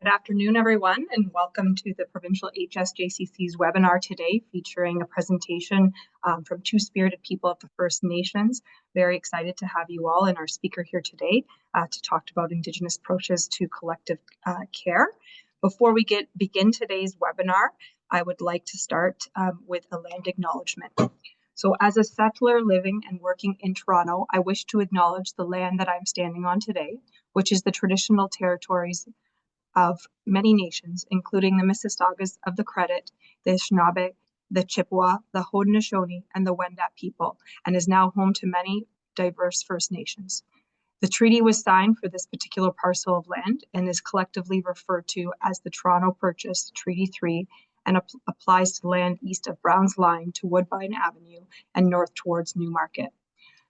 Good afternoon, everyone, and welcome to the Provincial HSJCC's webinar today, featuring a presentation from two spirited people of the First Nations. Very excited to have you all and our speaker here today to talk about Indigenous approaches to collective care. Before we begin today's webinar, I would like to start with a land acknowledgement. So as a settler living and working in Toronto, I wish to acknowledge the land that I'm standing on today, which is the traditional territories of many nations, including the Mississaugas of the Credit, the Anishnaabekwe, the Chippewa, the Haudenosaunee, and the Wendat people, and is now home to many diverse First Nations. The treaty was signed for this particular parcel of land and is collectively referred to as the Toronto Purchase Treaty 3 and applies to land east of Brown's Line to Woodbine Avenue and north towards Newmarket.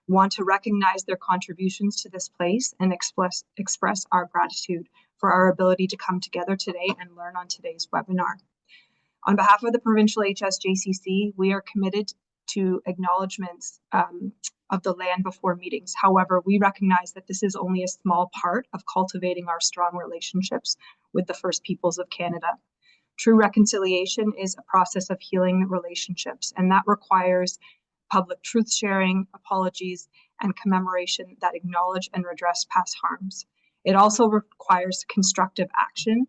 Want to recognize their contributions to this place and express our gratitude for our ability to come together today and learn on today's webinar. On behalf of the Provincial HSJCC, we are committed to acknowledgements of the land before meetings. However, we recognize that this is only a small part of cultivating our strong relationships with the First Peoples of Canada. True reconciliation is a process of healing relationships, and that requires public truth sharing, apologies, and commemoration that acknowledge and redress past harms. It also requires constructive action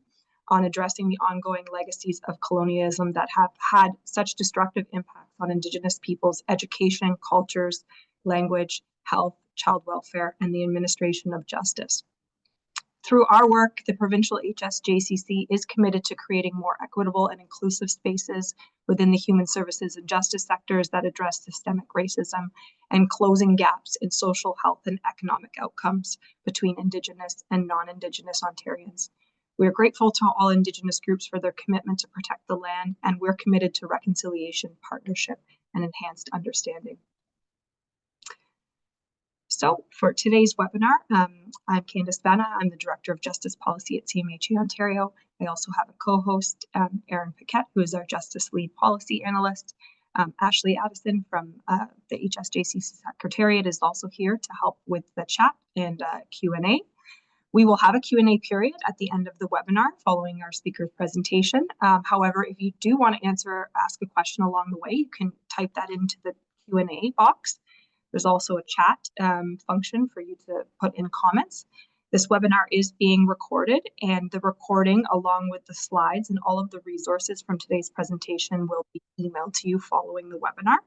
on addressing the ongoing legacies of colonialism that have had such destructive impacts on Indigenous peoples' education, cultures, language, health, child welfare, and the administration of justice. Through our work, the Provincial HSJCC is committed to creating more equitable and inclusive spaces within the human services and justice sectors that address systemic racism and closing gaps in social health and economic outcomes between Indigenous and non-Indigenous Ontarians. We are grateful to all Indigenous groups for their commitment to protect the land, and we're committed to reconciliation, partnership, and enhanced understanding. So for today's webinar, I'm Candice Vanna. I'm the Director of Justice Policy at CMHA Ontario. I also have a co-host, Erin Paquette, who is our Justice Lead Policy Analyst. Ashley Addison from the HSJCC Secretariat is also here to help with the chat and Q&A. We will have a Q&A period at the end of the webinar following our speaker's presentation. However, if you do want to ask a question along the way, you can type that into the Q&A box. There's also a chat function for you to put in comments. This webinar is being recorded, and the recording, along with the slides and all of the resources from today's presentation, will be emailed to you following the webinar.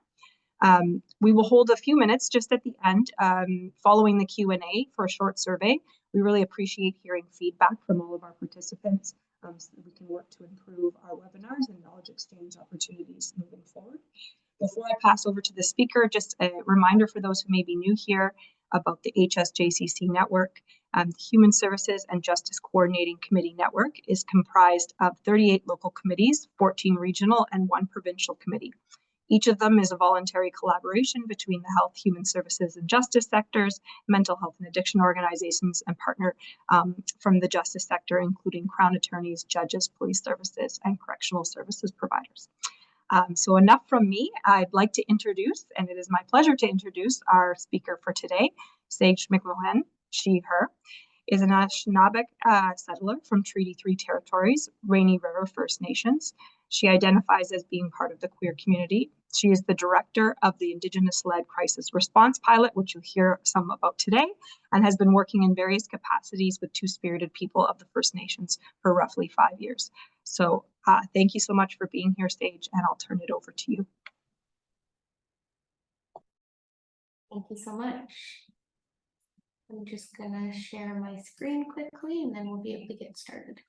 We will hold a few minutes just at the end following the Q&A for a short survey. We really appreciate hearing feedback from all of our participants so that we can work to improve our webinars and knowledge exchange opportunities moving forward. Before I pass over to the speaker, just a reminder for those who may be new here about the HSJCC network. The Human Services and Justice Coordinating Committee network is comprised of 38 local committees, 14 regional, and 1 provincial committee. Each of them is a voluntary collaboration between the health, human services, and justice sectors, mental health and addiction organizations, and partner from the justice sector, including Crown attorneys, judges, police services, and correctional services providers. So enough from me. I'd like to introduce, and it is my pleasure to introduce our speaker for today, Saige McMahon, she, her, is an Anishnaabekwe settler from Treaty 3 territories, Rainy River First Nations. She identifies as being part of the queer community. She is the director of the Indigenous-led crisis response pilot, which you'll hear some about today, and has been working in various capacities with two-spirited people of the First Nations for roughly 5 years. So thank you so much for being here, Saige, and I'll turn it over to you. Thank you so much. I'm just gonna share my screen quickly and then we'll be able to get started.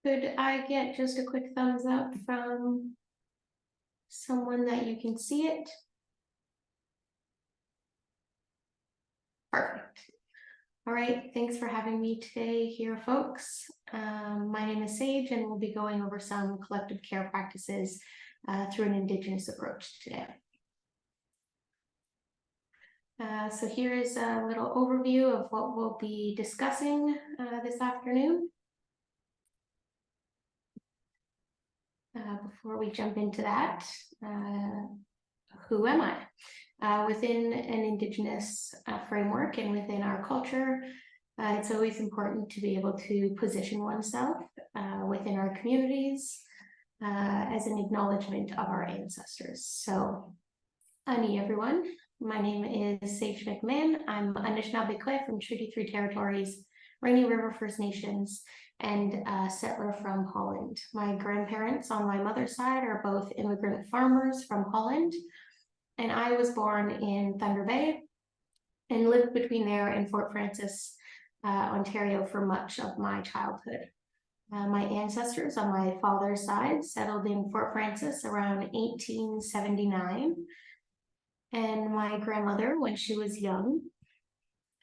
Could I get just a quick thumbs up from someone that you can see it? Perfect. All right, thanks for having me today here, folks. My name is Saige, and we'll be going over some collective care practices through an Indigenous approach today. So here is a little overview of what we'll be discussing this afternoon. Before we jump into that, who am I? Within an Indigenous framework and within our culture, it's always important to be able to position oneself within our communities as an acknowledgement of our ancestors. So, Ani everyone, my name is Saige McMahon. I'm Anishnaabekwe from Treaty 3 Territories, Rainy River First Nations, and a settler from Holland. My grandparents on my mother's side are both immigrant farmers from Holland, and I was born in Thunder Bay and lived between there and Fort Frances, Ontario for much of my childhood. My ancestors on my father's side settled in Fort Frances around 1879. And my grandmother, when she was young,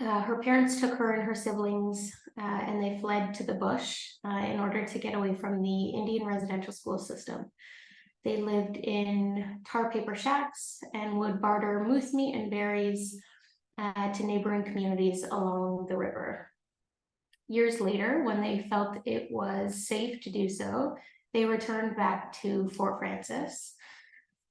her parents took her and her siblings and they fled to the bush in order to get away from the Indian residential school system. They lived in tar paper shacks and would barter moose meat and berries to neighboring communities along the river. Years later, when they felt it was safe to do so, they returned back to Fort Frances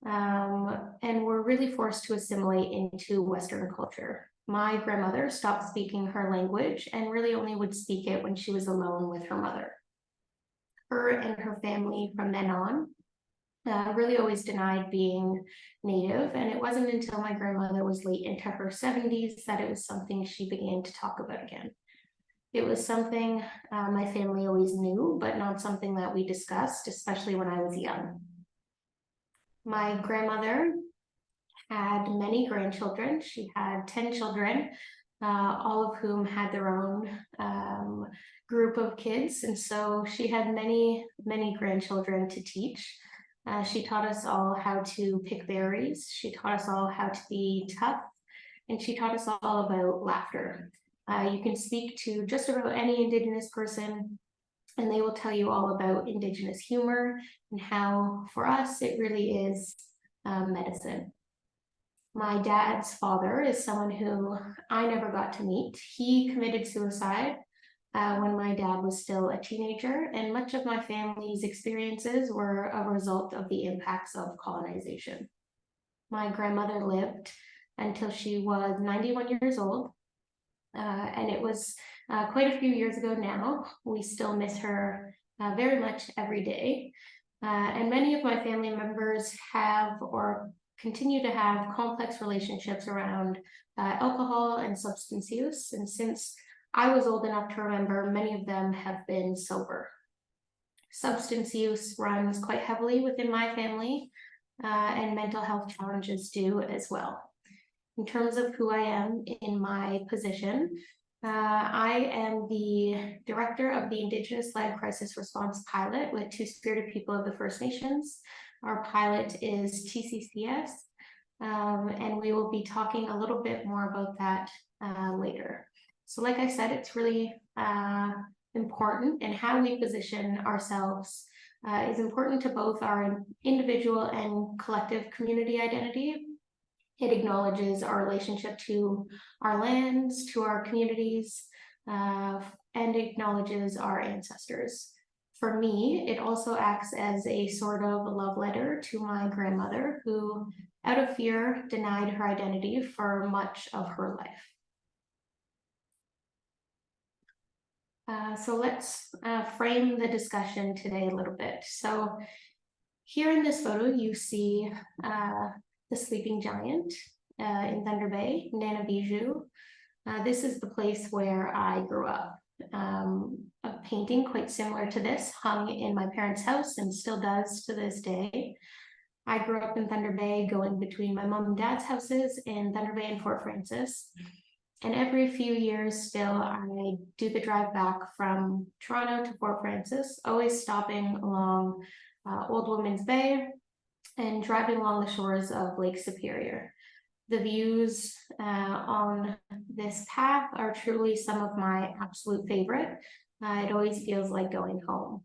and were really forced to assimilate into Western culture. My grandmother stopped speaking her language and really only would speak it when she was alone with her mother. Her and her family from then on really always denied being Native, and it wasn't until my grandmother was late into her 70s that it was something she began to talk about again. It was something my family always knew, but not something that we discussed, especially when I was young. My grandmother had many grandchildren. She had 10 children, all of whom had their own group of kids. And so she had many, many grandchildren to teach. She taught us all how to pick berries. She taught us all how to be tough. And she taught us all about laughter. You can speak to just about any Indigenous person and they will tell you all about Indigenous humor and how, for us, it really is medicine. My dad's father is someone who I never got to meet. He committed suicide when my dad was still a teenager, and much of my family's experiences were a result of the impacts of colonization. My grandmother lived until she was 91 years old, and it was quite a few years ago now. We still miss her very much every day. And many of my family members have or continue to have complex relationships around alcohol and substance use. And since I was old enough to remember, many of them have been sober. Substance use runs quite heavily within my family, and mental health challenges do as well. In terms of who I am in my position, I am the director of the Indigenous-led crisis response pilot with Two-Spirited People of the First Nations. Our pilot is TCCS, and we will be talking a little bit more about that later. So like I said, it's really important, and how we position ourselves is important to both our individual and collective community identity. It acknowledges our relationship to our lands, to our communities, and acknowledges our ancestors. For me, it also acts as a sort of love letter to my grandmother, who, out of fear, denied her identity for much of her life. So let's frame the discussion today a little bit. So here in this photo, you see the sleeping giant in Thunder Bay, Anishnaabekwe. This is the place where I grew up. A painting quite similar to this hung in my parents' house and still does to this day. I grew up in Thunder Bay, going between my mom and dad's houses in Thunder Bay and Fort Frances. And every few years still, I do the drive back from Toronto to Fort Frances, always stopping along Old Woman's Bay and driving along the shores of Lake Superior. The views on this path are truly some of my absolute favorite. It always feels like going home.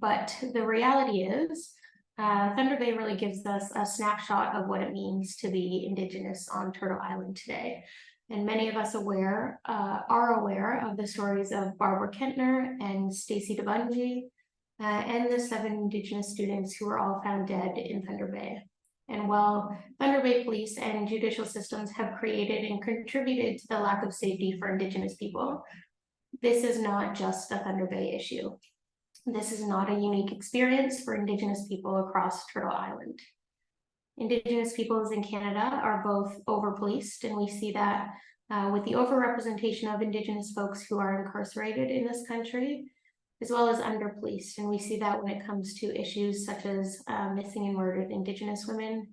But the reality is, Thunder Bay really gives us a snapshot of what it means to be Indigenous on Turtle Island today. And many of us are aware of the stories of Barbara Kentner and Stacy DeBungy, and the 7 Indigenous students who were all found dead in Thunder Bay. And while Thunder Bay police and judicial systems have created and contributed to the lack of safety for Indigenous people, this is not just a Thunder Bay issue. This is not a unique experience for Indigenous people across Turtle Island. Indigenous peoples in Canada are both over-policed, and we see that with the overrepresentation of Indigenous folks who are incarcerated in this country, as well as under-policed. And we see that when it comes to issues such as missing and murdered Indigenous women,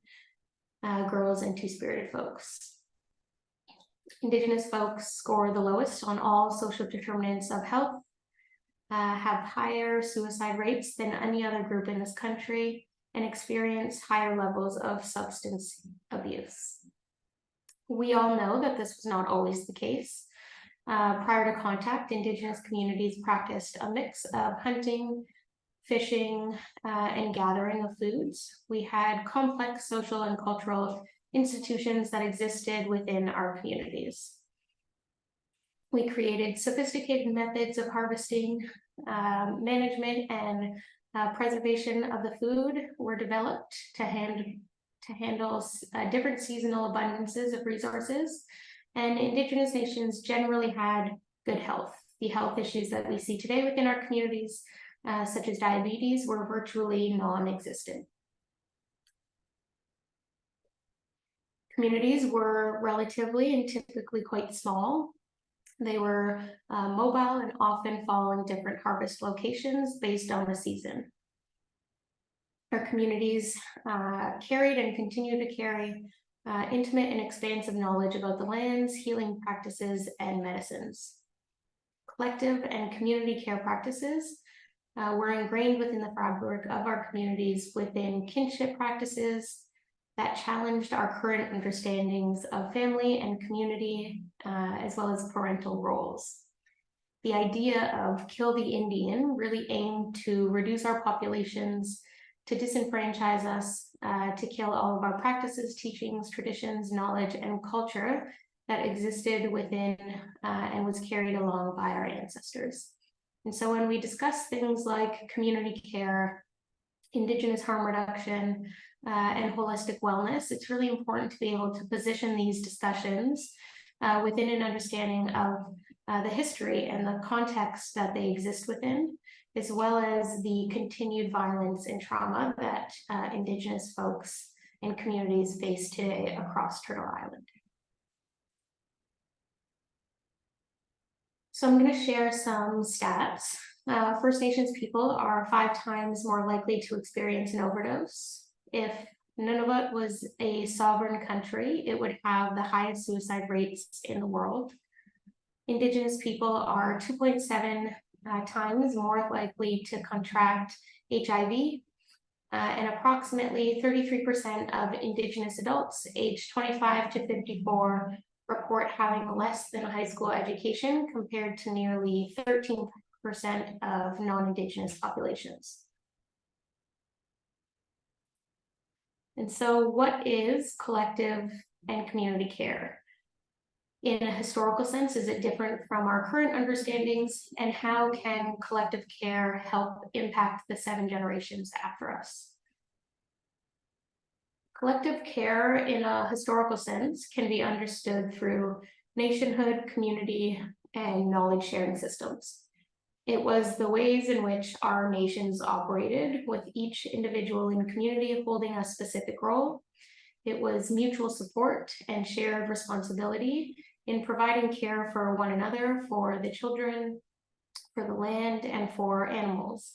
girls, and Two-Spirited folks. Indigenous folks score the lowest on all social determinants of health, have higher suicide rates than any other group in this country, and experience higher levels of substance abuse. We all know that this was not always the case. Prior to contact, Indigenous communities practiced a mix of hunting, fishing, and gathering of foods. We had complex social and cultural institutions that existed within our communities. We created sophisticated methods of harvesting, management, and preservation of the food were developed to handle different seasonal abundances of resources. And Indigenous nations generally had good health. The health issues that we see today within our communities, such as diabetes, were virtually non-existent. Communities were relatively and typically quite small. They were mobile and often following different harvest locations based on the season. Our communities carried and continue to carry intimate and expansive knowledge about the lands, healing practices, and medicines. Collective and community care practices were ingrained within the fabric of our communities within kinship practices that challenged our current understandings of family and community, as well as parental roles. The idea of kill the Indian really aimed to reduce our populations, to disenfranchise us, to kill all of our practices, teachings, traditions, knowledge, and culture that existed within and was carried along by our ancestors. And so when we discuss things like community care, Indigenous harm reduction, and holistic wellness, it's really important to be able to position these discussions within an understanding of the history and the context that they exist within, as well as the continued violence and trauma that Indigenous folks and communities face today across Turtle Island. So I'm going to share some stats. First Nations people are 5 times more likely to experience an overdose. If Nunavut was a sovereign country, it would have the highest suicide rates in the world. Indigenous people are 2.7 times more likely to contract HIV, and approximately 33% of Indigenous adults aged 25 to 54 report having less than a high school education, compared to nearly 13% of non-Indigenous populations. And so what is collective and community care? In a historical sense, is it different from our current understandings? And how can collective care help impact the 7 generations after us? Collective care in a historical sense can be understood through nationhood, community, and knowledge sharing systems. It was the ways in which our nations operated, with each individual in the community holding a specific role. It was mutual support and shared responsibility in providing care for one another, for the children, for the land, and for animals.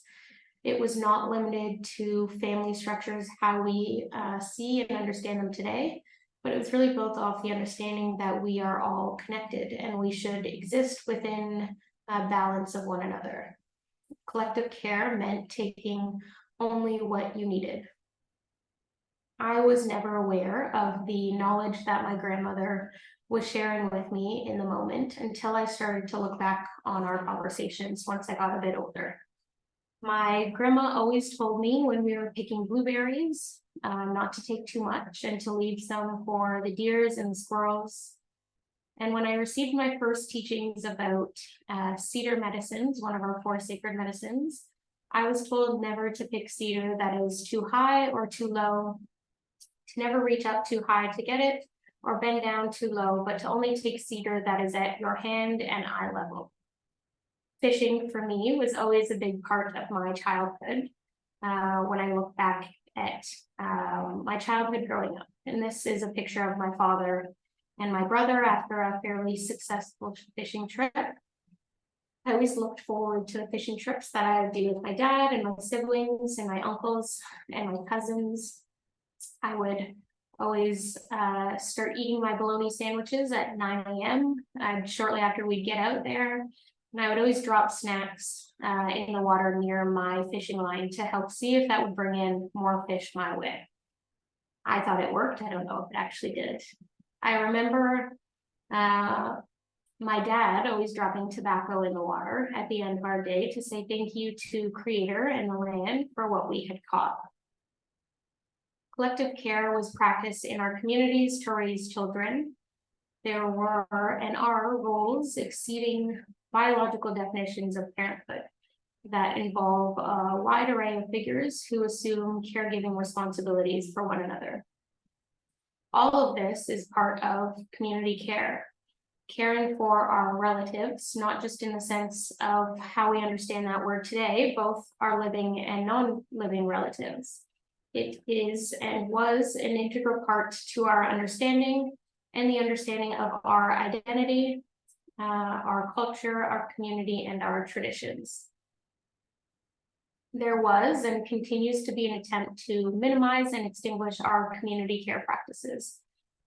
It was not limited to family structures, how we see and understand them today, but it was really built off the understanding that we are all connected and we should exist within a balance of one another. Collective care meant taking only what you needed. I was never aware of the knowledge that my grandmother was sharing with me in the moment until I started to look back on our conversations once I got a bit older. My grandma always told me when we were picking blueberries, not to take too much and to leave some for the deers and the squirrels. And when I received my first teachings about cedar medicines, one of our 4 sacred medicines, I was told never to pick cedar that is too high or too low, to never reach up too high to get it or bend down too low, but to only take cedar that is at your hand and eye level. Fishing for me was always a big part of my childhood. When I look back at my childhood growing up, and this is a picture of my father and my brother after a fairly successful fishing trip. I always looked forward to the fishing trips that I would do with my dad and my siblings and my uncles and my cousins. I would always start eating my bologna sandwiches at 9 a.m. Shortly after we'd get out there. And I would always drop snacks in the water near my fishing line to help see if that would bring in more fish my way. I thought it worked. I don't know if it actually did. I remember my dad always dropping tobacco in the water at the end of our day to say thank you to Creator and the land for what we had caught. Collective care was practiced in our communities to raise children. There were and are roles exceeding biological definitions of parenthood that involve a wide array of figures who assume caregiving responsibilities for one another. All of this is part of community care, caring for our relatives, not just in the sense of how we understand that word today, both our living and non-living relatives. It is and was an integral part to our understanding and the understanding of our identity, our culture, our community, and our traditions. There was and continues to be an attempt to minimize and extinguish our community care practices.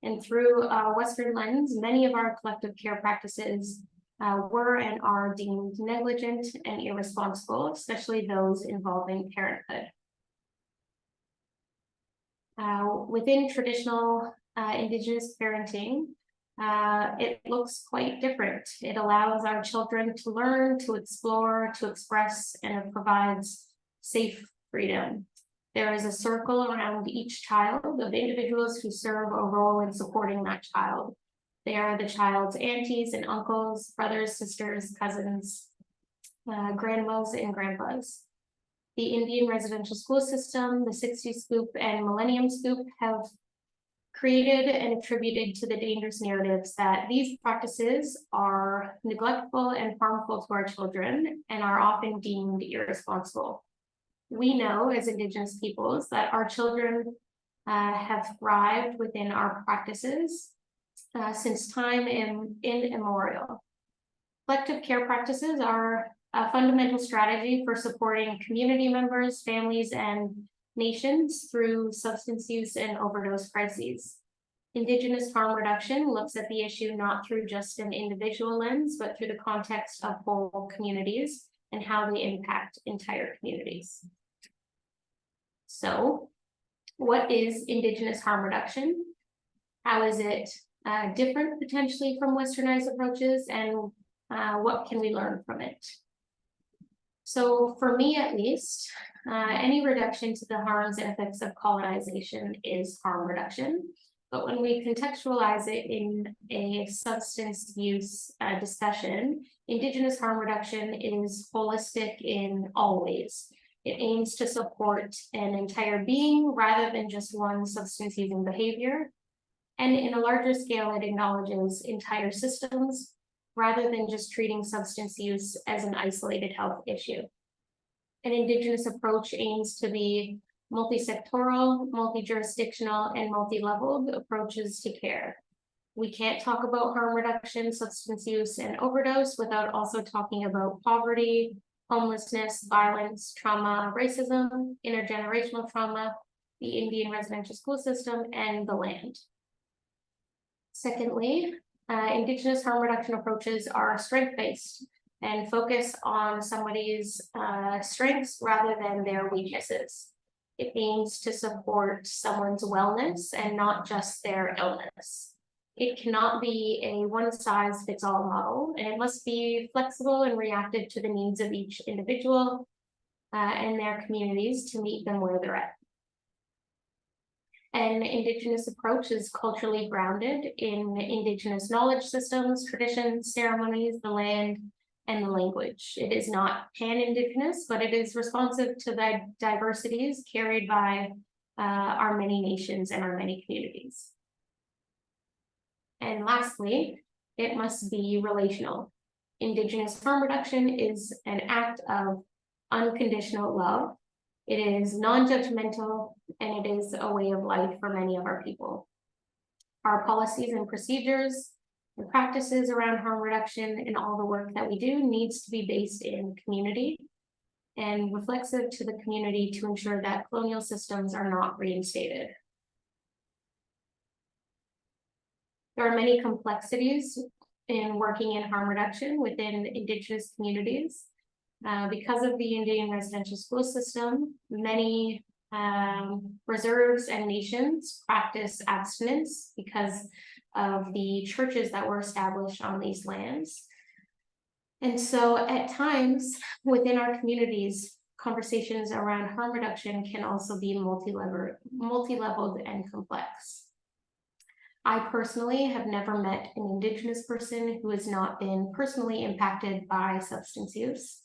And through a Western lens, many of our collective care practices were and are deemed negligent and irresponsible, especially those involving parenthood. Within traditional Indigenous parenting, it looks quite different. It allows our children to learn, to explore, to express, and it provides safe freedom. There is a circle around each child of individuals who serve a role in supporting that child. They are the child's aunties and uncles, brothers, sisters, cousins, grandmas, and grandpas. The Indian residential school system, the 60 Scoop and Millennium Scoop have created and attributed to the dangerous narratives that these practices are neglectful and harmful to our children and are often deemed irresponsible. We know as Indigenous peoples that our children have thrived within our practices since time immemorial. Collective care practices are a fundamental strategy for supporting community members, families, and nations through substance use and overdose crises. Indigenous harm reduction looks at the issue not through just an individual lens, but through the context of whole communities and how they impact entire communities. So, what is Indigenous harm reduction? How is it different potentially from Westernized approaches, and what can we learn from it? So for me, at least, any reduction to the harms and effects of colonization is harm reduction. But when we contextualize it in a substance use discussion, Indigenous harm reduction is holistic in all ways. It aims to support an entire being rather than just one substance using behavior. And in a larger scale, it acknowledges entire systems rather than just treating substance use as an isolated health issue. An Indigenous approach aims to be multi-sectoral, multi-jurisdictional, and multi-leveled approaches to care. We can't talk about harm reduction, substance use, and overdose without also talking about poverty, homelessness, violence, trauma, racism, intergenerational trauma, the Indian residential school system, and the land. Secondly, Indigenous harm reduction approaches are strength-based and focus on somebody's strengths rather than their weaknesses. It aims to support someone's wellness and not just their illness. It cannot be a one-size-fits-all model, and it must be flexible and reactive to the needs of each individual. and their communities to meet them where they're at. An Indigenous approach is culturally grounded in Indigenous knowledge systems, traditions, ceremonies, the land, and the language. It is not pan-Indigenous, but it is responsive to the diversities carried by our many nations and our many communities. And lastly, it must be relational. Indigenous harm reduction is an act of unconditional love. It is non-judgmental, and it is a way of life for many of our people. Our policies and procedures and practices around harm reduction and all the work that we do needs to be based in community and reflexive to the community to ensure that colonial systems are not reinstated. There are many complexities in working in harm reduction within Indigenous communities. Because of the Indian residential school system, many reserves and nations practice abstinence because of the churches that were established on these lands. And so at times within our communities, conversations around harm reduction can also be multi-leveled and complex. I personally have never met an Indigenous person who has not been personally impacted by substance use.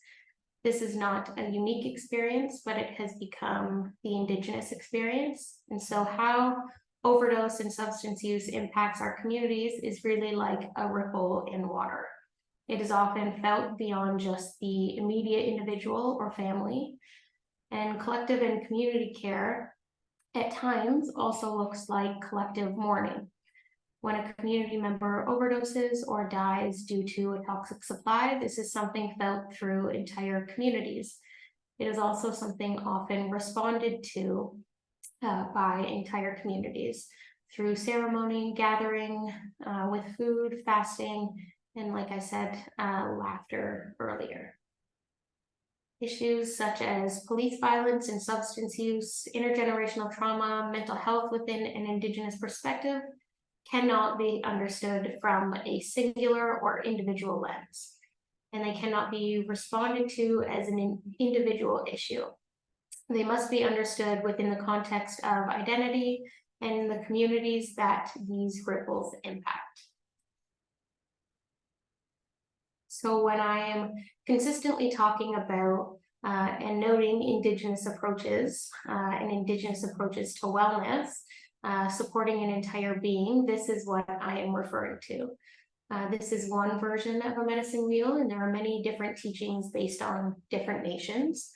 This is not a unique experience, but it has become the Indigenous experience. And so how overdose and substance use impacts our communities is really like a ripple in water. It is often felt beyond just the immediate individual or family. And collective and community care at times also looks like collective mourning. When a community member overdoses or dies due to a toxic supply, this is something felt through entire communities. It is also something often responded to by entire communities through ceremony, gathering, with food, fasting, and like I said, laughter earlier. Issues such as police violence and substance use, intergenerational trauma, mental health within an Indigenous perspective cannot be understood from a singular or individual lens, and they cannot be responded to as an individual issue. They must be understood within the context of identity and the communities that these ripples impact. So when I am consistently talking about and noting Indigenous approaches and Indigenous approaches to wellness, supporting an entire being, this is what I am referring to. This is one version of a medicine wheel, and there are many different teachings based on different nations.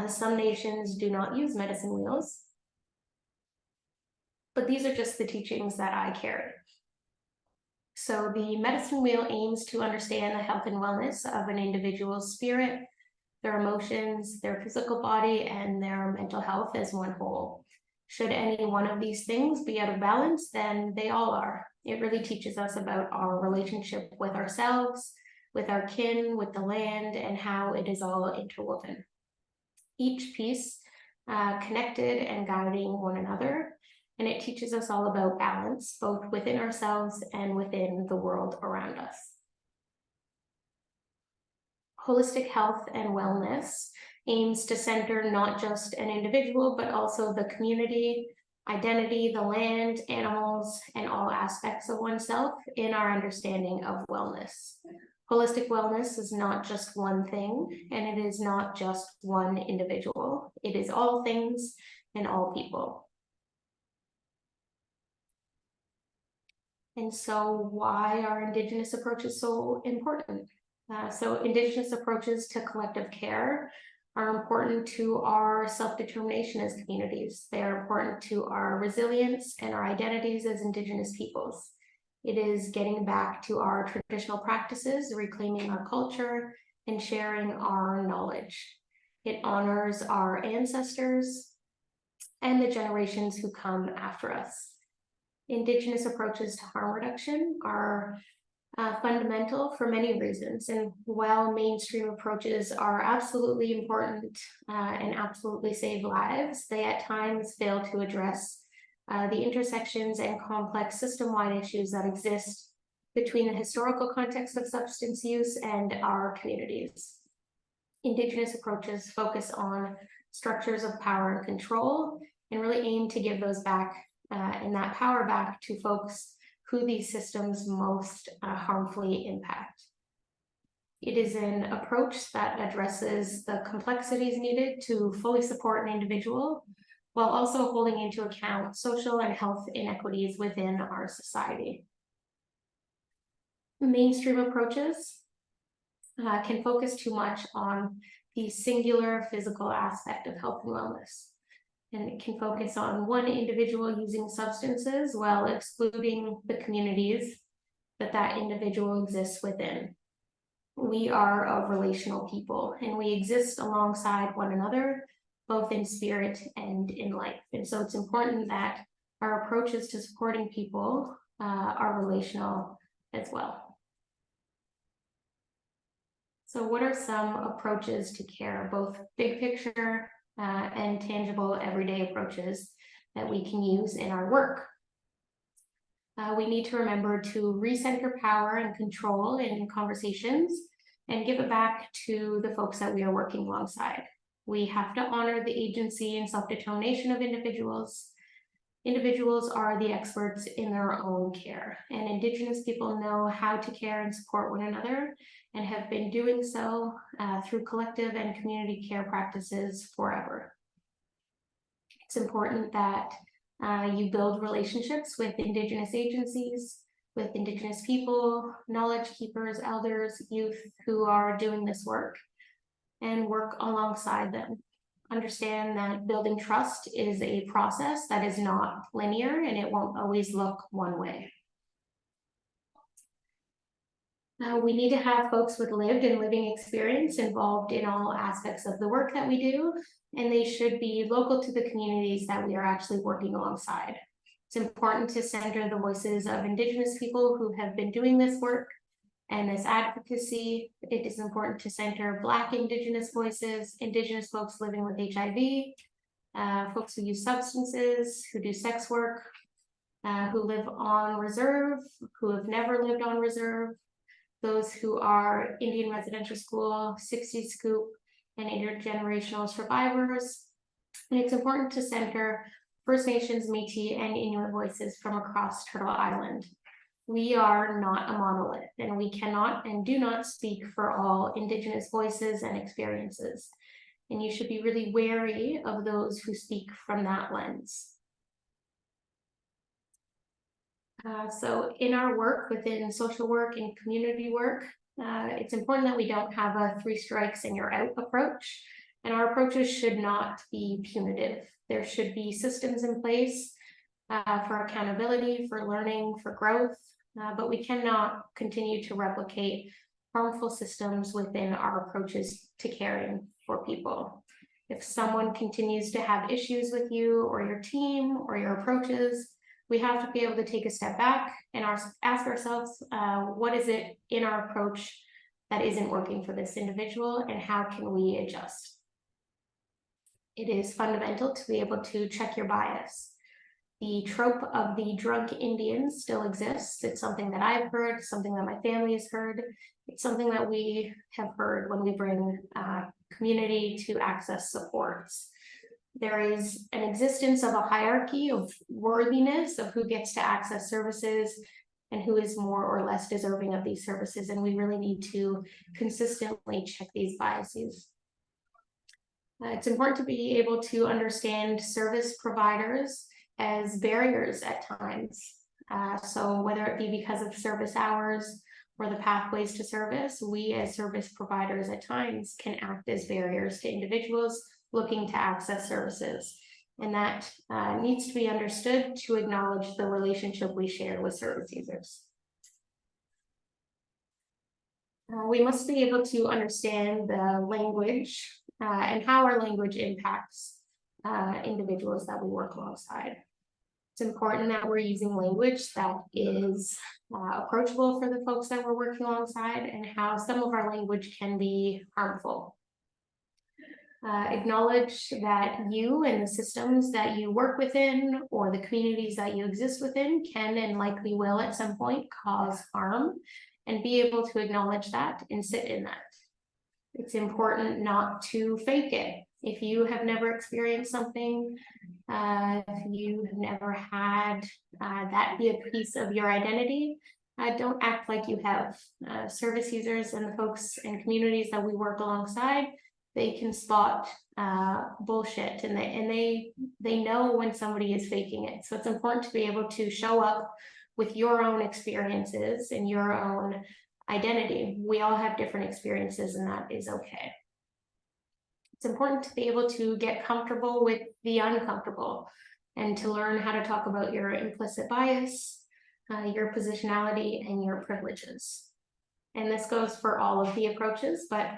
Some nations do not use medicine wheels, but these are just the teachings that I carry. So the medicine wheel aims to understand the health and wellness of an individual's spirit, their emotions, their physical body, and their mental health as one whole. Should any one of these things be out of balance, then they all are. It really teaches us about our relationship with ourselves, with our kin, with the land, and how it is all interwoven. Each piece connected and guiding one another, and it teaches us all about balance, both within ourselves and within the world around us. Holistic health and wellness aims to center not just an individual, but also the community, identity, the land, animals, and all aspects of oneself in our understanding of wellness. Holistic wellness is not just one thing, and it is not just one individual. It is all things and all people. And so why are Indigenous approaches so important? So Indigenous approaches to collective care are important to our self-determination as communities. They are important to our resilience and our identities as Indigenous peoples. It is getting back to our traditional practices, reclaiming our culture, and sharing our knowledge. It honors our ancestors and the generations who come after us. Indigenous approaches to harm reduction are fundamental for many reasons, and while mainstream approaches are absolutely important and absolutely save lives, they at times fail to address the intersections and complex system-wide issues that exist between the historical context of substance use and our communities. Indigenous approaches focus on structures of power and control and really aim to give those back and that power back to folks who these systems most harmfully impact. It is an approach that addresses the complexities needed to fully support an individual while also holding into account social and health inequities within our society. Mainstream approaches can focus too much on the singular physical aspect of health and wellness. And it can focus on one individual using substances while excluding the communities that individual exists within. We are a relational people, and we exist alongside one another, both in spirit and in life. And so it's important that our approaches to supporting people are relational as well. So what are some approaches to care, both big picture and tangible everyday approaches that we can use in our work? We need to remember to recenter power and control in conversations and give it back to the folks that we are working alongside. We have to honor the agency and self-determination of individuals. Individuals are the experts in their own care, and Indigenous people know how to care and support one another and have been doing so through collective and community care practices forever. It's important that you build relationships with Indigenous agencies, with Indigenous people, knowledge keepers, elders, youth who are doing this work, and work alongside them. Understand that building trust is a process that is not linear and it won't always look one way. We need to have folks with lived and living experience involved in all aspects of the work that we do, and they should be local to the communities that we are actually working alongside. It's important to center the voices of Indigenous people who have been doing this work and this advocacy. It is important to center Black Indigenous voices, Indigenous folks living with HIV, folks who use substances, who do sex work, who live on reserve, who have never lived on reserve, those who are Indian residential school, 60 scoop, and intergenerational survivors. And it's important to center First Nations, Métis, and Inuit voices from across Turtle Island. We are not a monolith, and we cannot and do not speak for all Indigenous voices and experiences. And you should be really wary of those who speak from that lens. So in our work within social work and community work, it's important that we don't have a 3 strikes and you're out approach. And our approaches should not be punitive. There should be systems in place for accountability, for learning, for growth, but we cannot continue to replicate harmful systems within our approaches to caring for people. If someone continues to have issues with you or your team or your approaches, we have to be able to take a step back and ask ourselves, what is it in our approach that isn't working for this individual, and how can we adjust? It is fundamental to be able to check your bias. The trope of the drunk Indians still exists. It's something that I've heard, something that my family has heard. It's something that we have heard when we bring community to access supports. There is an existence of a hierarchy of worthiness of who gets to access services and who is more or less deserving of these services. And we really need to consistently check these biases. It's important to be able to understand service providers as barriers at times. So whether it be because of service hours or the pathways to service, we as service providers at times can act as barriers to individuals looking to access services. And that needs to be understood to acknowledge the relationship we share with service users. We must be able to understand the language and how our language impacts individuals that we work alongside. It's important that we're using language that is approachable for the folks that we're working alongside, and how some of our language can be harmful. Acknowledge that you and the systems that you work within or the communities that you exist within can and likely will at some point cause harm, and be able to acknowledge that and sit in that. It's important not to fake it. If you have never experienced something, if you have never had that be a piece of your identity, don't act like you have. Service users and the folks and communities that we work alongside, they can spot bullshit, and they know when somebody is faking it. So it's important to be able to show up with your own experiences and your own identity. We all have different experiences, and that is okay. It's important to be able to get comfortable with the uncomfortable and to learn how to talk about your implicit bias, your positionality, and your privileges. And this goes for all of the approaches, but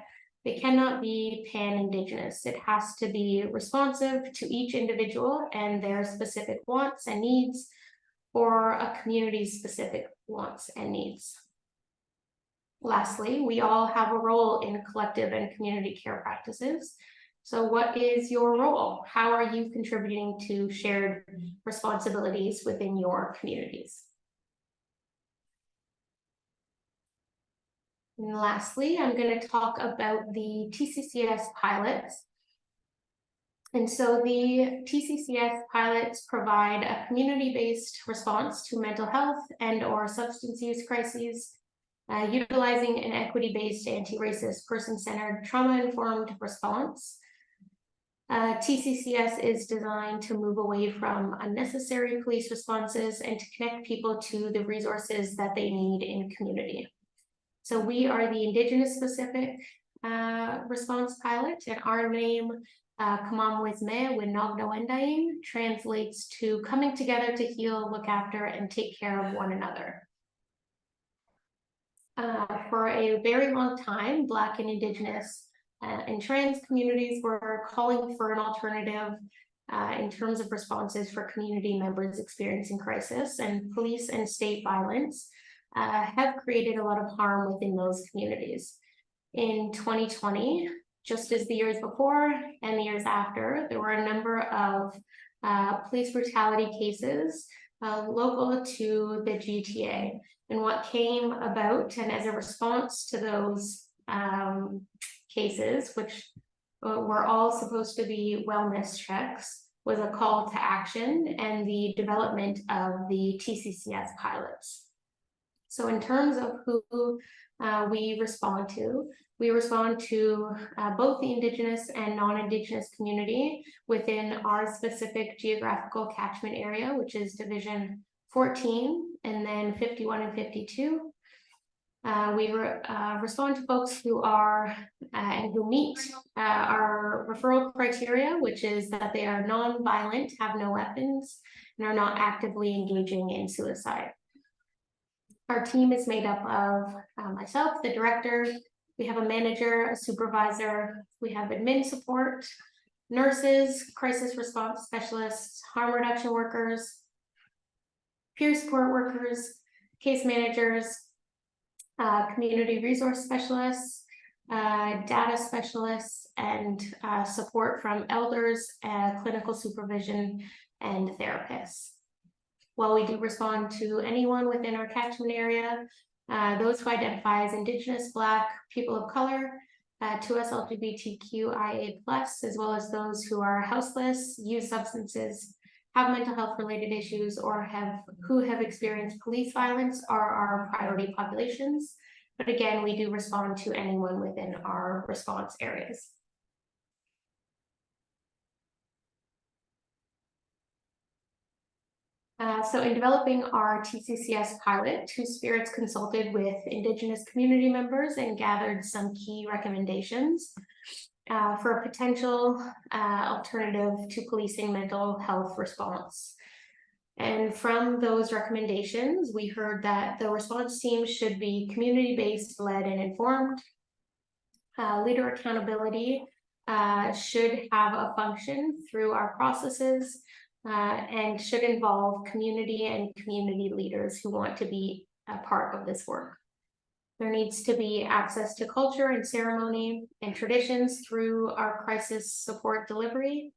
it cannot be pan-Indigenous. It has to be responsive to each individual and their specific wants and needs, or a community's specific wants and needs. Lastly, we all have a role in collective and community care practices. So what is your role? How are you contributing to shared responsibilities within your communities? And lastly, I'm going to talk about the TCCS pilots. And so the TCCS pilots provide a community-based response to mental health and/or substance use crises, utilizing an equity-based, anti-racist, person-centered, trauma-informed response. TCCS is designed to move away from unnecessary police responses and to connect people to the resources that they need in community. So we are the Indigenous specific response pilot, and our name, Kamamwizme Winognoendaing, translates to coming together to heal, look after, and take care of one another. For a very long time, Black and Indigenous and trans communities were calling for an alternative in terms of responses for community members experiencing crisis, and police and state violence have created a lot of harm within those communities. In 2020, just as the years before and the years after, there were a number of police brutality cases local to the GTA. And what came about, and as a response to those cases, which were all supposed to be wellness checks, was a call to action and the development of the TCCS pilots. So in terms of who we respond to both the Indigenous and non-Indigenous community within our specific geographical catchment area, which is Division 14 and then 51 and 52. We respond to folks who are and who meet our referral criteria, which is that they are non-violent, have no weapons, and are not actively engaging in suicide. Our team is made up of myself, the director. We have a manager, a supervisor. We have admin support, nurses, crisis response specialists, harm reduction workers, peer support workers, case managers, community resource specialists, data specialists, and support from elders, clinical supervision, and therapists. While we do respond to anyone within our catchment area, those who identify as Indigenous, Black, people of color, to us LGBTQIA+, as well as those who are houseless, use substances, have mental health related issues, or who have experienced police violence are our priority populations. But again, we do respond to anyone within our response areas. So in developing our TCCS pilot, Two Spirits consulted with Indigenous community members and gathered some key recommendations for a potential alternative to policing mental health response. And from those recommendations, we heard that the response team should be community-based, led, and informed. Leader accountability should have a function through our processes and should involve community and community leaders who want to be a part of this work. There needs to be access to culture and ceremony and traditions through our crisis support delivery.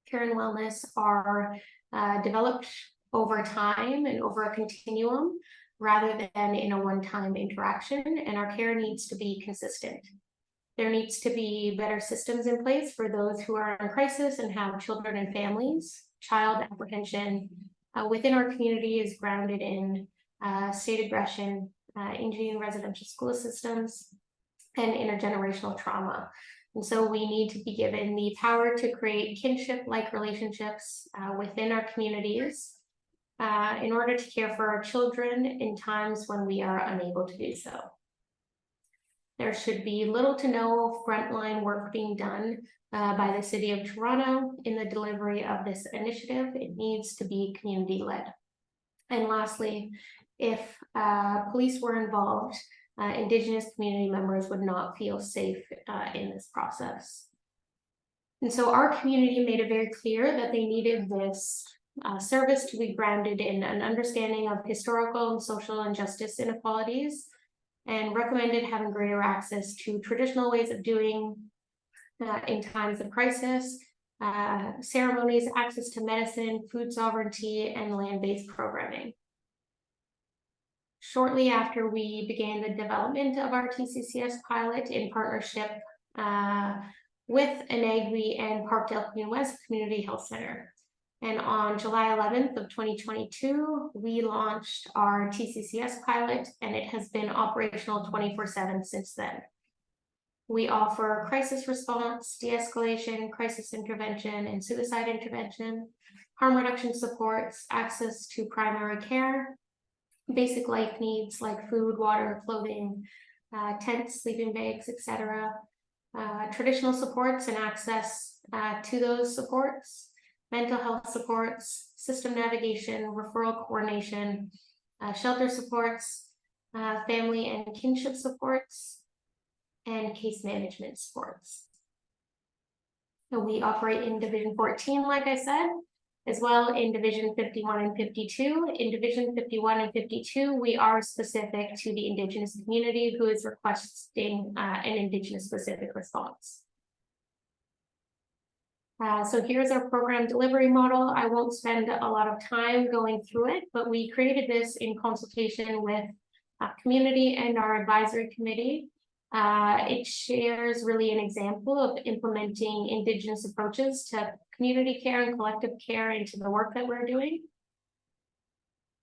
Care and wellness are developed over time and over a continuum rather than in a one-time interaction, and our care needs to be consistent. There needs to be better systems in place for those who are in crisis and have children and families. Child apprehension within our community is grounded in state aggression, Indian residential school systems, and intergenerational trauma. And so we need to be given the power to create kinship-like relationships within our communities in order to care for our children in times when we are unable to do so. There should be little to no frontline work being done by the City of Toronto in the delivery of this initiative. It needs to be community-led. And lastly, if police were involved, Indigenous community members would not feel safe in this process. And so our community made it very clear that they needed this service to be grounded in an understanding of historical and social injustice inequalities, and recommended having greater access to traditional ways of doing in times of crisis, ceremonies, access to medicine, food sovereignty, and land-based programming. Shortly after we began the development of our TCCS pilot in partnership with Anishnaabekwe and Parkdale Queen West Community Health Center. And on July 11th of 2022, we launched our TCCS pilot, and it has been operational 24/7 since then. We offer crisis response, de-escalation, crisis intervention, and suicide intervention, harm reduction supports, access to primary care, basic life needs like food, water, clothing, tents, sleeping bags, etc., traditional supports and access to those supports, mental health supports, system navigation, referral coordination, shelter supports, family and kinship supports, and case management supports. So we operate in Division 14, like I said, as well in Division 51 and 52. In Division 51 and 52, we are specific to the Indigenous community who is requesting an Indigenous specific response. So here's our program delivery model. I won't spend a lot of time going through it, but we created this in consultation with community and our advisory committee. It shares really an example of implementing Indigenous approaches to community care and collective care into the work that we're doing.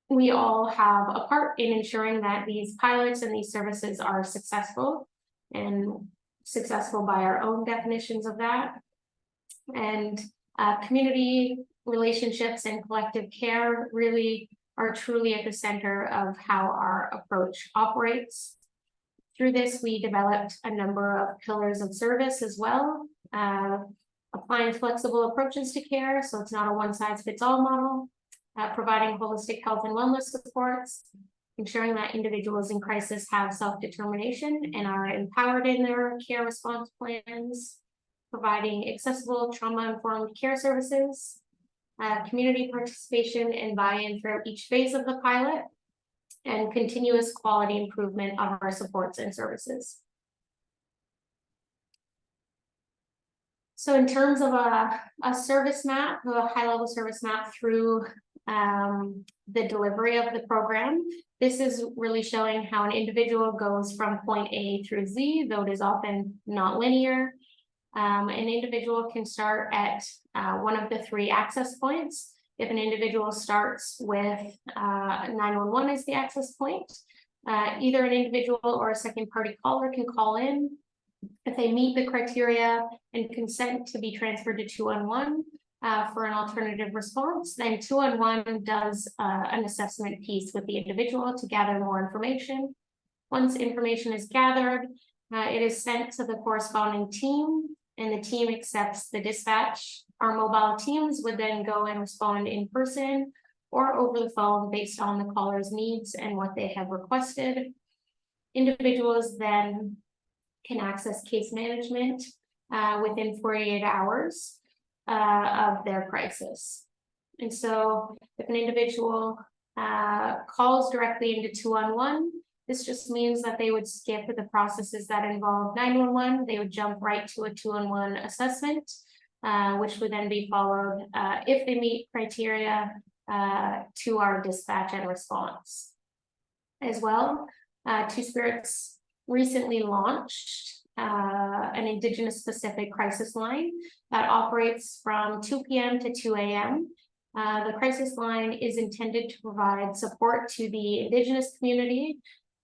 We all have a part in ensuring that these pilots and these services are successful, and successful by our own definitions of that. And community relationships and collective care really are truly at the center of how our approach operates. Through this, we developed a number of pillars of service as well, applying flexible approaches to care, so it's not a one-size-fits-all model, providing holistic health and wellness supports, ensuring that individuals in crisis have self-determination and are empowered in their care response plans, providing accessible trauma-informed care services, community participation and buy-in throughout each phase of the pilot, and continuous quality improvement of our supports and services. So in terms of a service map, a high-level service map through the delivery of the program, this is really showing how an individual goes from point A through Z, though it is often not linear. An individual can start at one of the three access points. If an individual starts with 911 as the access point, either an individual or a second party caller can call in. If they meet the criteria and consent to be transferred to 211 for an alternative response, then 211 does an assessment piece with the individual to gather more information. Once information is gathered, it is sent to the corresponding team, and the team accepts the dispatch. Our mobile teams would then go and respond in person or over the phone based on the caller's needs and what they have requested. Individuals then can access case management within 48 hours of their crisis. And so if an individual calls directly into 211, this just means that they would skip the processes that involve 911. They would jump right to a 211 assessment, which would then be followed, if they meet criteria, to our dispatch and response. As well, Two Spirits recently launched an Indigenous specific crisis line that operates from 2 p.m. to 2 a.m. The crisis line is intended to provide support to the Indigenous community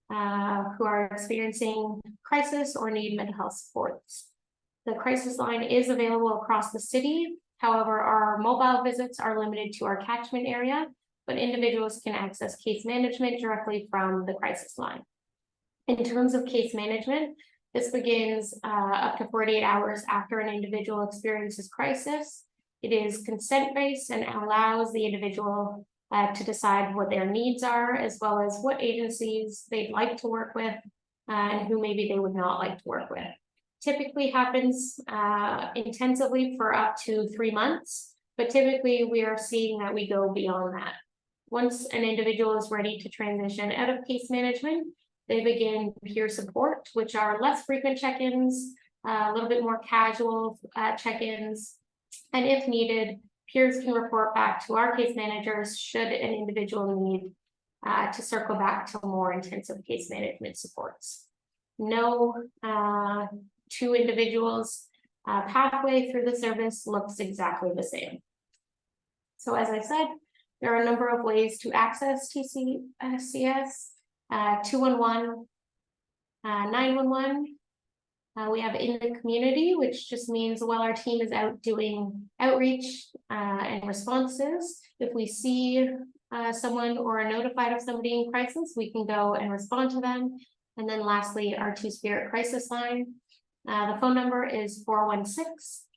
who are experiencing crisis or need mental health supports. The crisis line is available across the city. However, our mobile visits are limited to our catchment area, but individuals can access case management directly from the crisis line. In terms of case management, this begins up to 48 hours after an individual experiences crisis. It is consent-based and allows the individual to decide what their needs are, as well as what agencies they'd like to work with and who maybe they would not like to work with. Typically happens intensively for up to 3 months, but typically we are seeing that we go beyond that. Once an individual is ready to transition out of case management, they begin peer support, which are less frequent check-ins, a little bit more casual check-ins, and if needed, peers can report back to our case managers should an individual need to circle back to more intensive case management supports. No two individuals pathway through the service looks exactly the same. So as I said, there are a number of ways to access TCCS, 211, 911. We have in the community, which just means while our team is out doing outreach and responses, if we see someone or are notified of somebody in crisis, we can go and respond to them. And then lastly, our Two-Spirit crisis line. The phone number is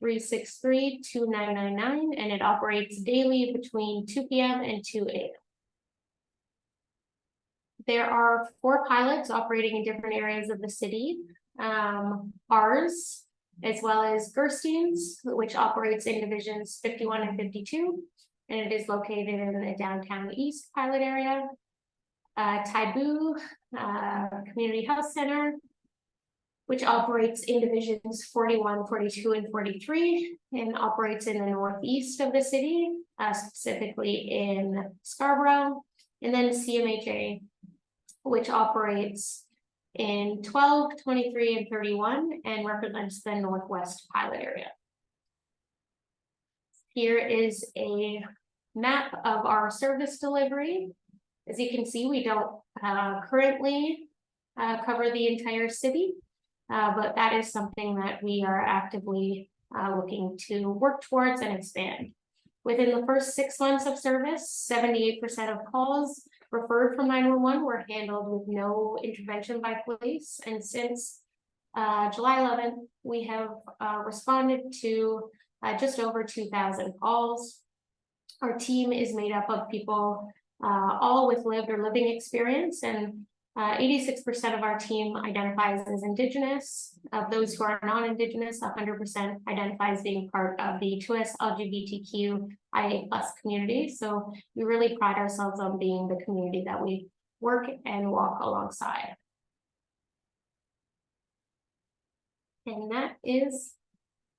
416-363-2999, and it operates daily between 2 p.m. and 2 a.m. There are 4 pilots operating in different areas of the city. Ours, as well as Gerstein's, which operates in divisions 51 and 52, and it is located in the downtown east pilot area. Taibu Community Health Center, which operates in divisions 41, 42, and 43, and operates in the northeast of the city, specifically in Scarborough, and then CMHA, which operates in 12, 23, and 31, and represents the northwest pilot area. Here is a map of our service delivery. As you can see, we don't currently cover the entire city, but that is something that we are actively looking to work towards and expand. Within the first 6 months of service, 78% of calls referred from 911 were handled with no intervention by police. And since July 11th, we have responded to just over 2,000 calls. Our team is made up of people all with lived or living experience, and 86% of our team identifies as Indigenous. Of those who are non-Indigenous, 100% identifies being part of the 2S LGBTQIA+ community. So we really pride ourselves on being the community that we work and walk alongside. And that is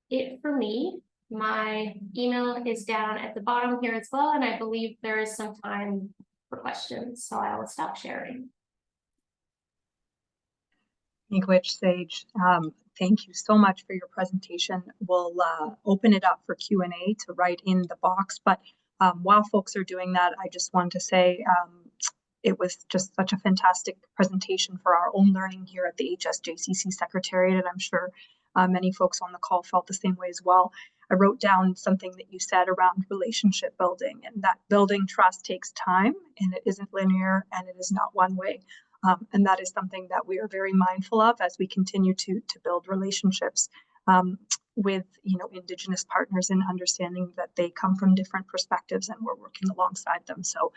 it for me. My email is down at the bottom here as well, and I believe there is some time for questions, so I will stop sharing. Saige, thank you so much for your presentation. We'll open it up for Q&A to write in the box, but while folks are doing that, I just want to say it was just such a fantastic presentation for our own learning here at the HSJCC Secretariat, and I'm sure many folks on the call felt the same way as well. I wrote down something that you said around relationship building, and that building trust takes time, and it isn't linear, and it is not one way. And that is something that we are very mindful of as we continue to build relationships with Indigenous partners, and understanding that they come from different perspectives and we're working alongside them. So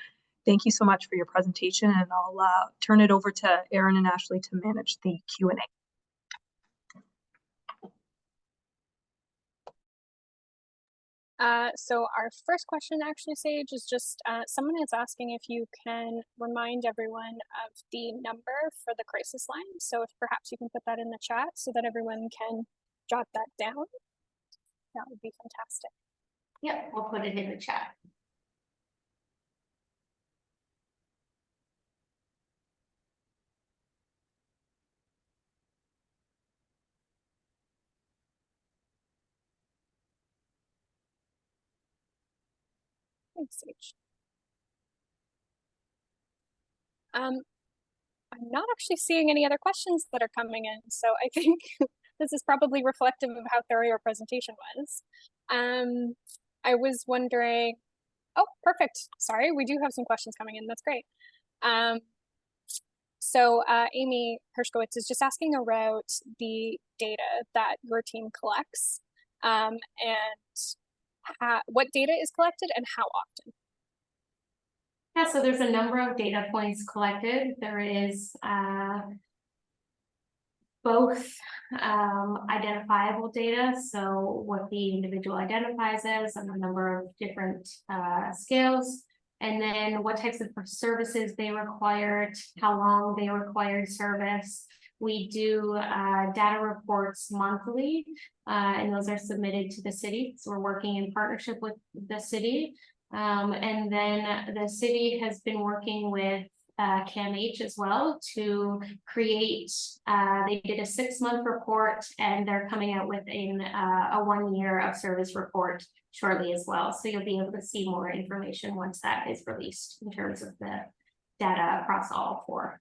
thank you so much for your presentation, and I'll turn it over to Aaron and Ashley to manage the Q&A. So our first question, actually, Saige, is just someone is asking if you can remind everyone of the number for the crisis line. So if perhaps you can put that in the chat so that everyone can jot that down, that would be fantastic. Yep, we'll put it in the chat. Thanks, Saige. I'm not actually seeing any other questions that are coming in, so I think this is probably reflective of how thorough your presentation was. I was wondering, oh, perfect. Sorry, we do have some questions coming in. That's great. So Amy Hershkowitz is just asking about the data that your team collects and what data is collected and how often. Yeah, so there's a number of data points collected. There is both identifiable data, so what the individual identifies as on a number of different scales, and then what types of services they required, how long they required service. We do data reports monthly, and those are submitted to the city. So we're working in partnership with the city. And then the city has been working with CAMH as well to create, they did a 6-month report, and they're coming out with a 1 year of service report shortly as well. So you'll be able to see more information once that is released in terms of the data across all 4.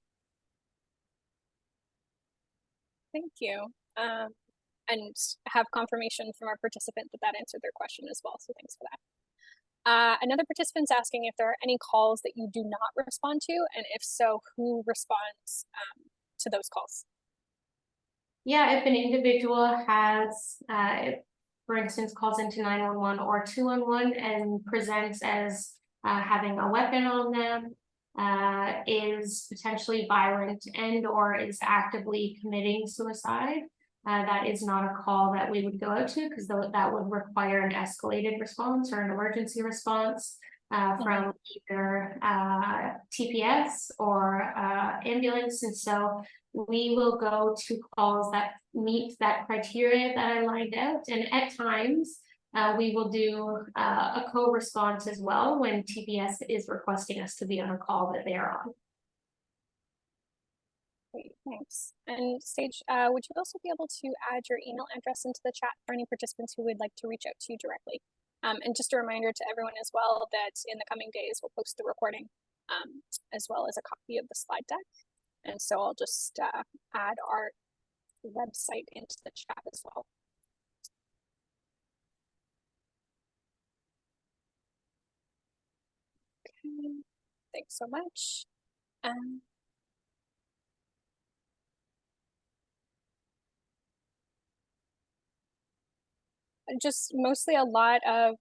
Thank you. And have confirmation from our participant that answered their question as well. So thanks for that. Another participant's asking if there are any calls that you do not respond to, and if so, who responds to those calls? Yeah, if an individual has, for instance, calls into 911 or 211 and presents as having a weapon on them, is potentially violent and or is actively committing suicide, that is not a call that we would go out to, because that would require an escalated response or an emergency response from either TPS or ambulance. And so we will go to calls that meet that criteria that I lined out. And at times we will do a co-response as well when TPS is requesting us to be on a call that they are on. Great, thanks. And Saige, would you also be able to add your email address into the chat for any participants who would like to reach out to you directly? And just a reminder to everyone as well that in the coming days, we'll post the recording as well as a copy of the slide deck. And so I'll just add our website into the chat as well. Okay, thanks so much. Just mostly a lot of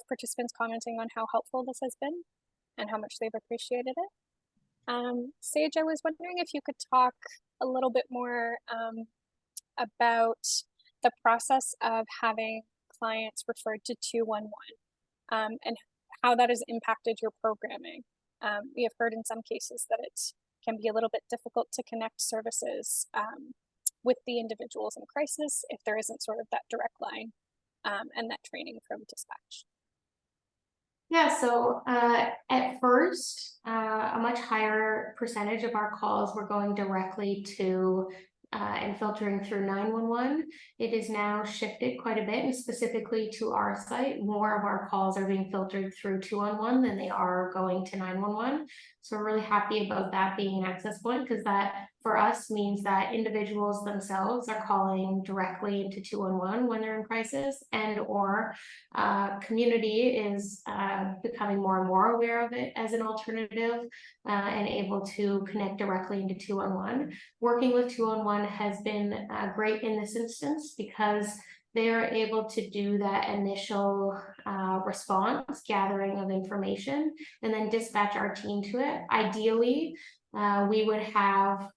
participants commenting on how helpful this has been and how much they've appreciated it. Saige, I was wondering if you could talk a little bit more about the process of having clients referred to 211 and how that has impacted your programming. We have heard in some cases that it can be a little bit difficult to connect services with the individuals in crisis if there isn't sort of that direct line and that training from dispatch. Yeah, so at first, a much higher percentage of our calls were going directly to and filtering through 911. It is now shifted quite a bit, and specifically to our site, more of our calls are being filtered through 211 than they are going to 911. So we're really happy about that being an access point, because that for us means that individuals themselves are calling directly into 211 when they're in crisis, and or community is becoming more and more aware of it as an alternative and able to connect directly into 211. Working with 211 has been great in this instance, because they are able to do that initial response, gathering of information, and then dispatch our team to it. Ideally, we would have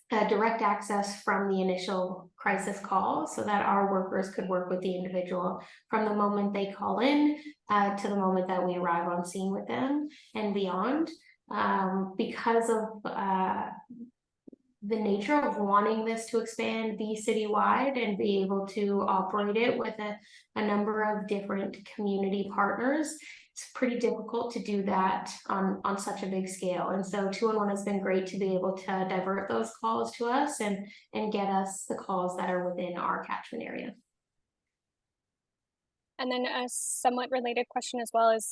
direct access from the initial crisis call so that our workers could work with the individual from the moment they call in to the moment that we arrive on scene with them and beyond. Because of the nature of wanting this to expand, be citywide, and be able to operate it with a number of different community partners, it's pretty difficult to do that on such a big scale. And so 211 has been great to be able to divert those calls to us and get us the calls that are within our catchment area. And then a somewhat related question as well is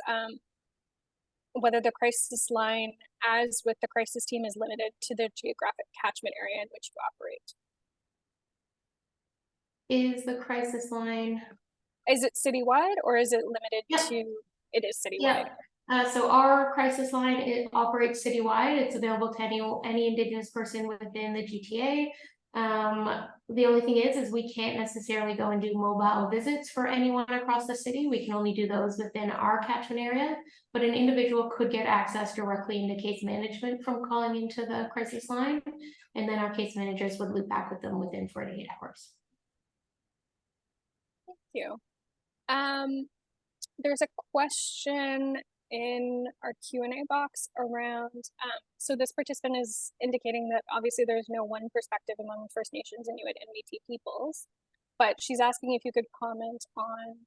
whether the crisis line, as with the crisis team, is limited to the geographic catchment area in which you operate. Is the crisis line? Is it citywide, or is it limited Yep. to? It is citywide. Yeah. So our crisis line, it operates citywide. It's available to any Indigenous person within the GTA. The only thing is we can't necessarily go and do mobile visits for anyone across the city. We can only do those within our catchment area, but an individual could get access directly into case management from calling into the crisis line, and then our case managers would loop back with them within 48 hours. Thank you. There's a question in our Q&A box around, so this participant is indicating that obviously there's no one perspective among First Nations, Inuit, and Métis peoples, but she's asking if you could comment on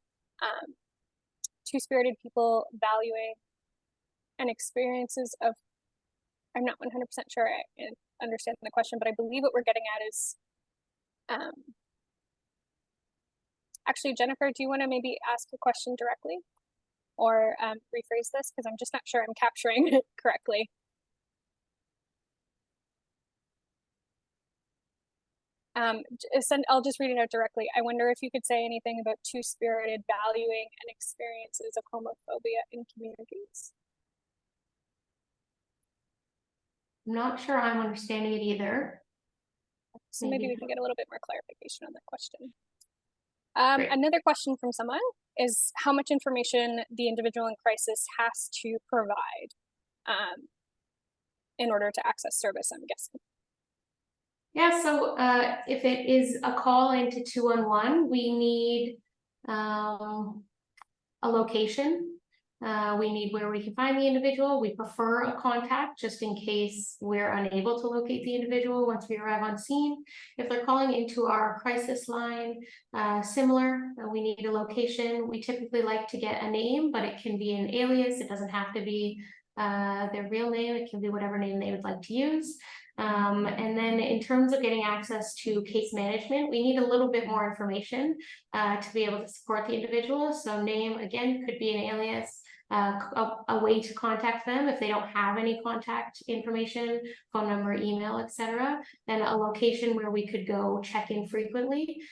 two-spirited people valuing and experiences of, I'm not 100% sure I understand the question, but I believe what we're getting at is, actually, Jennifer, do you want to maybe ask a question directly? Or rephrase this, because I'm just not sure I'm capturing it correctly. I'll just read it out directly. I wonder if you could say anything about two-spirited valuing and experiences of homophobia in communities. I'm not sure I'm understanding it either. So maybe we can get a little bit more clarification on that question. Another question from someone is how much information the individual in crisis has to provide in order to access service, I'm guessing. Yeah, so if it is a call into 211, we need a location. We need where we can find the individual. We prefer a contact just in case we're unable to locate the individual once we arrive on scene. If they're calling into our crisis line, similar, we need a location. We typically like to get a name, but it can be an alias. It doesn't have to be their real name. It can be whatever name they would like to use. And then in terms of getting access to case management, we need a little bit more information to be able to support the individual. So name, again, could be an alias, a way to contact them if they don't have any contact information, phone number, email, etc. Then a location where we could go check in frequently.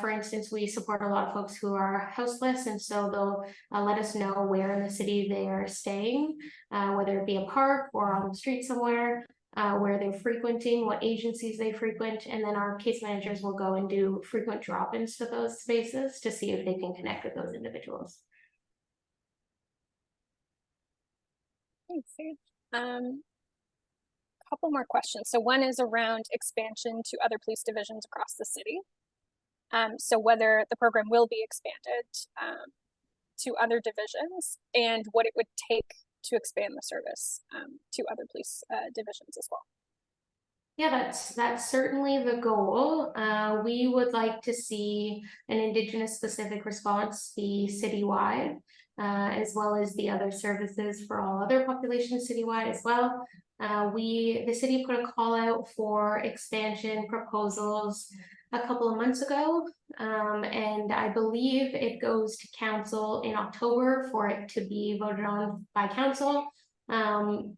For instance, we support a lot of folks who are houseless, and so they'll let us know where in the city they are staying, whether it be a park or on the street somewhere. Where they're frequenting, what agencies they frequent, and then our case managers will go and do frequent drop-ins to those spaces to see if they can connect with those individuals. Thanks, Saige. Couple more questions. So one is around expansion to other police divisions across the city. So whether the program will be expanded to other divisions and what it would take to expand the service to other police divisions as well. Yeah, that's certainly the goal. We would like to see an Indigenous specific response be citywide, as well as the other services for all other populations citywide as well. The city put a call out for expansion proposals a couple of months ago, and I believe it goes to council in October for it to be voted on by council.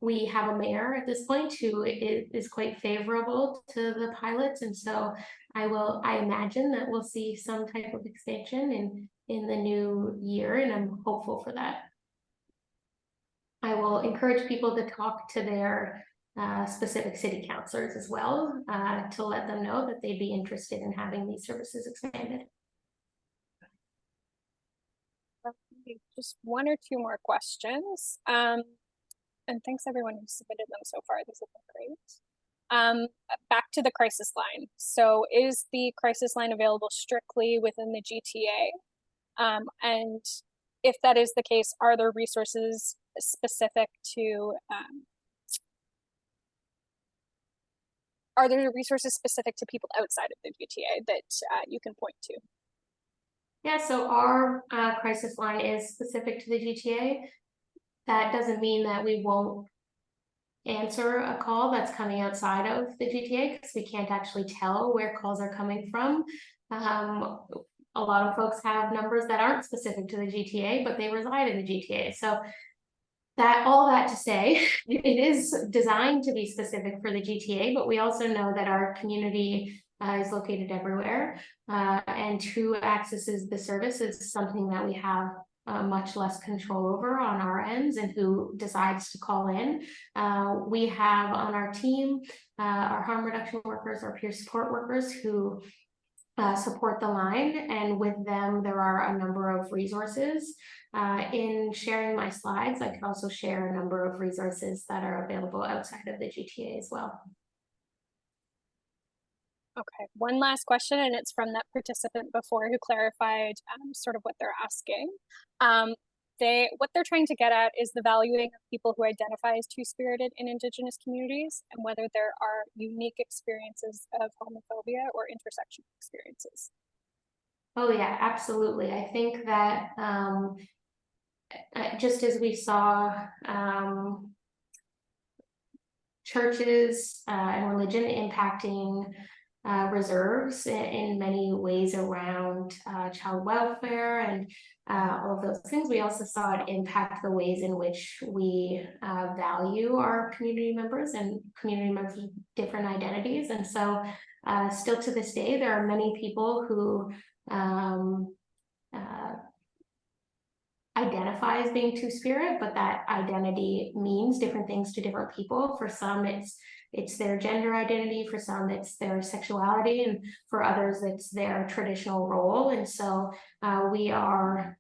We have a mayor at this point who is quite favorable to the pilots, and so I imagine that we'll see some type of expansion in the new year, and I'm hopeful for that. I will encourage people to talk to their specific city councilors as well, to let them know that they'd be interested in having these services expanded. Just one or two more questions. And thanks everyone who submitted them so far. These have been great. Back to the crisis line. So is the crisis line available strictly within the GTA? And if that is the case, are there resources specific to people outside of the GTA that you can point to? Yeah, so our crisis line is specific to the GTA. That doesn't mean that we won't answer a call that's coming outside of the GTA, because we can't actually tell where calls are coming from. a lot of folks have numbers that aren't specific to the GTA, but they reside in the GTA. So all that to say, it is designed to be specific for the GTA, but we also know that our community is located everywhere, and who accesses the service is something that we have much less control over on our ends, and who decides to call in. We have on our team our harm reduction workers, our peer support workers who support the line, and with them there are a number of resources. In sharing my slides, I can also share a number of resources that are available outside of the GTA as well. Okay, one last question, and it's from that participant before who clarified sort of what they're asking. What they're trying to get at is the valuing of people who identify as two-spirited in Indigenous communities, and whether there are unique experiences of homophobia or intersectional experiences. Oh yeah, absolutely. I think that just as we saw churches and religion impacting reserves in many ways around child welfare and all of those things, we also saw it impact the ways in which we value our community members and community members with different identities. And so still to this day, there are many people who identify as being two-spirit, but that identity means different things to different people. For some, it's their gender identity, for some it's their sexuality, and for others it's their traditional role. And so we are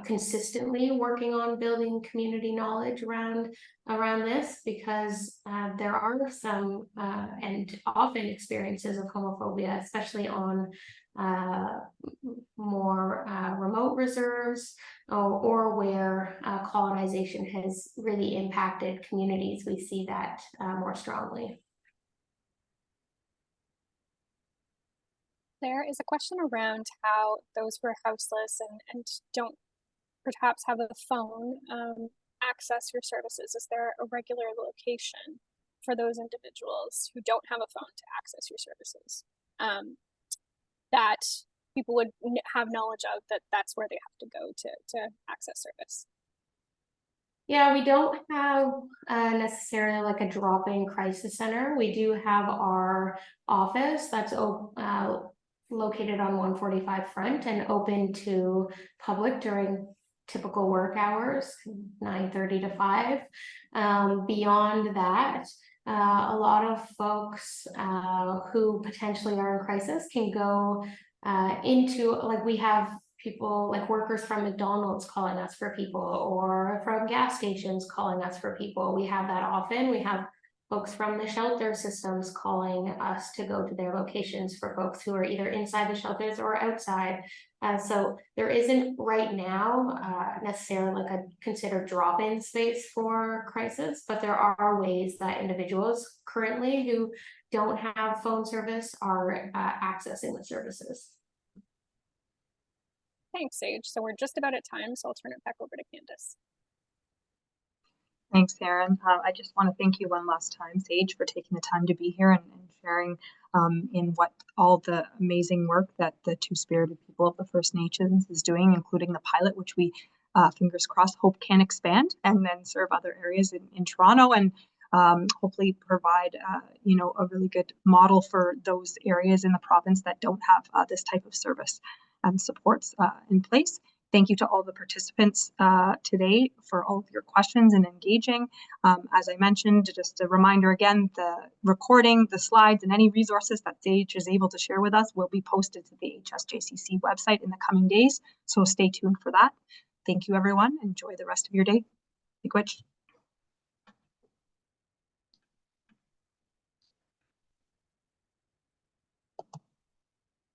consistently working on building community knowledge around this, because there are some and often experiences of homophobia, especially on more remote reserves, or where colonization has really impacted communities. We see that more strongly. There is a question around how those who are houseless and don't perhaps have a phone access your services. Is there a regular location for those individuals who don't have a phone to access your services that people would have knowledge of, that that's where they have to go to access service? Yeah, we don't have necessarily like a drop-in crisis center. We do have our office that's located on 145 Front and open to public during typical work hours, 9:30 to 5. Beyond that, a lot of folks who potentially are in crisis can go into, like, we have people like workers from McDonald's calling us for people, or from gas stations calling us for people. We have that often. We have folks from the shelter systems calling us to go to their locations for folks who are either inside the shelters or outside. So there isn't right now necessarily like a considered drop-in space for crisis, but there are ways that individuals currently who don't have phone service are accessing the services. Thanks, Saige. So we're just about at time, so I'll turn it back over to Candace. Thanks, Erin. I just want to thank you one last time, Saige, for taking the time to be here and sharing in what all the amazing work that the two-spirited people of the First Nations is doing, including the pilot, which we, fingers crossed, hope can expand and then serve other areas in Toronto, and hopefully provide a really good model for those areas in the province that don't have this type of service and supports in place. Thank you to all the participants today for all of your questions and engaging. As I mentioned, just a reminder again, the recording, the slides, and any resources that Saige is able to share with us will be posted to the HSJCC website in the coming days, so stay tuned for that. Thank you, everyone. Enjoy the rest of your day. Miigwech.